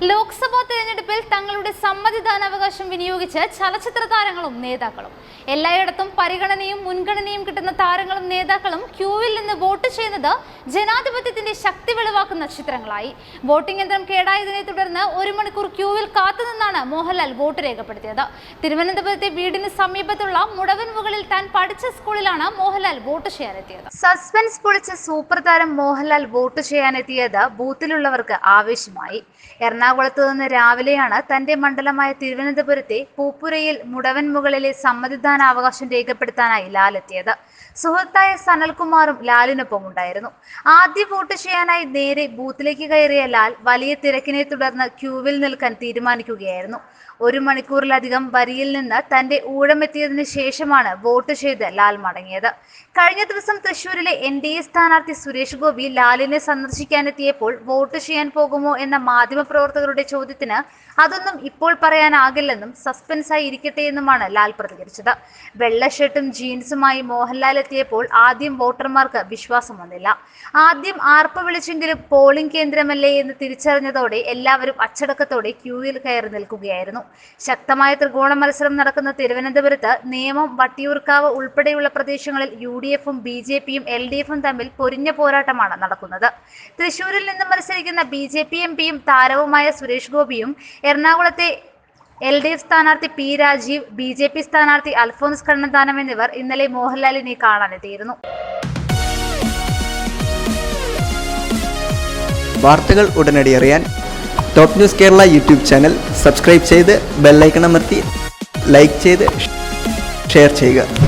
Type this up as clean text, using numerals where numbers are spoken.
ലോക്സഭാ തെരഞ്ഞെടുപ്പിൽ തങ്ങളുടെ സമ്മതിദാനാവകാശം വിനിയോഗിച്ച് ചലച്ചിത്ര താരങ്ങളും നേതാക്കളും എല്ലായിടത്തും പരിഗണനയും മുൻഗണനയും കിട്ടുന്ന താരങ്ങളും നേതാക്കളും ക്യൂവിൽ നിന്ന് വോട്ട് ചെയ്യുന്നത് ജനാധിപത്യത്തിന്റെ ശക്തി വെളിവാക്കുന്ന ചിത്രങ്ങളായി. വോട്ടിംഗ് യന്ത്രം കേടായതിനെ തുടർന്ന് 1 മണിക്കൂർ ക്യൂവിൽ കാത്തുനിന്നാണ് മോഹൻലാൽ വോട്ട് രേഖപ്പെടുത്തിയത്. തിരുവനന്തപുരത്തെ വീടിന് സമീപത്തുള്ള മുടവൻമുകളിൽ താൻ പഠിച്ച സ്കൂളിലാണ് മോഹൻലാൽ വോട്ട് ചെയ്യാനെത്തിയത്. സസ്പെൻസ് പൊളിച്ച സൂപ്പർ താരം മോഹൻലാൽ വോട്ട് ചെയ്യാനെത്തിയത് ബൂത്തിലുള്ളവർക്ക് ആവേശമായി. എറണാകുളത്ത് നിന്ന് രാവിലെയാണ് തന്റെ മണ്ഡലമായ തിരുവനന്തപുരത്തെ പൂപ്പുരയിൽ മുടവൻമുകളിലെ സമ്മതിദാനാവകാശം രേഖപ്പെടുത്താനായി ലാൽ എത്തിയത്. സുഹൃത്തായ സനൽകുമാറും ലാലിനൊപ്പം ഉണ്ടായിരുന്നു. ആദ്യ വോട്ട് ചെയ്യാനായി നേരെ ബൂത്തിലേക്ക് കയറിയ ലാൽ വലിയ തിരക്കിനെ തുടർന്ന് ക്യൂവിൽ നിൽക്കാൻ തീരുമാനിക്കുകയായിരുന്നു. 1 മണിക്കൂറിലധികം വരിയിൽ നിന്ന് തന്റെ ഊഴമെത്തിയതിനു ശേഷമാണ് വോട്ട് ചെയ്ത് ലാൽ മടങ്ങിയത്. കഴിഞ്ഞ ദിവസം തൃശൂരിലെ NDA സ്ഥാനാർത്ഥി സുരേഷ് ഗോപി ലാലിനെ സന്ദർശിക്കാനെത്തിയപ്പോൾ വോട്ട് ചെയ്യാൻ പോകുമോ എന്ന മാധ്യമപ്രവർത്തകരുടെ ചോദ്യത്തിന് അതൊന്നും ഇപ്പോൾ പറയാനാകില്ലെന്നും സസ്പെൻസായി ഇരിക്കട്ടെ എന്നുമാണ് ലാൽ പ്രതികരിച്ചത്. വെള്ള ഷർട്ടും ജീൻസുമായി മോഹൻലാൽ എത്തിയപ്പോൾ ആദ്യം വോട്ടർമാർക്ക് വിശ്വാസം വന്നില്ല. ആദ്യം ആർപ്പ് വിളിച്ചെങ്കിലും പോളിംഗ് കേന്ദ്രമല്ലേ എന്ന് തിരിച്ചറിഞ്ഞതോടെ എല്ലാവരും അച്ചടക്കത്തോടെ ക്യൂവിൽ കയറി നിൽക്കുകയായിരുന്നു. ശക്തമായ ത്രികോണ മത്സരം നടക്കുന്ന തിരുവനന്തപുരത്ത് നേമം, വട്ടിയൂർക്കാവ് ഉൾപ്പെടെയുള്ള പ്രദേശങ്ങളിൽ UDFും BJPയും LDFും തമ്മിൽ പൊരിഞ്ഞ പോരാട്ടമാണ് നടക്കുന്നത്. തൃശൂരിൽ നിന്ന് മത്സരിക്കുന്ന BJP MPയും താരവുമായ സുരേഷ് ഗോപിയും എറണാകുളത്തെ LDF സ്ഥാനാർത്ഥി P രാജീവ്, BJP സ്ഥാനാർത്ഥി അൽഫോൻസ് കണ്ണന്താനം എന്നിവർ ഇന്നലെ മോഹൻലാലിനെ കാണാനെത്തിയിരുന്നു. വാർത്തകൾ ഉടനടി അറിയാൻ top news Kerala YouTube channel subscribe ചെയ്ത് ബെൽ ഐക്കൺ അമർത്തി ലൈക്ക് ചെയ്ത് ഷെയർ ചെയ്യുക.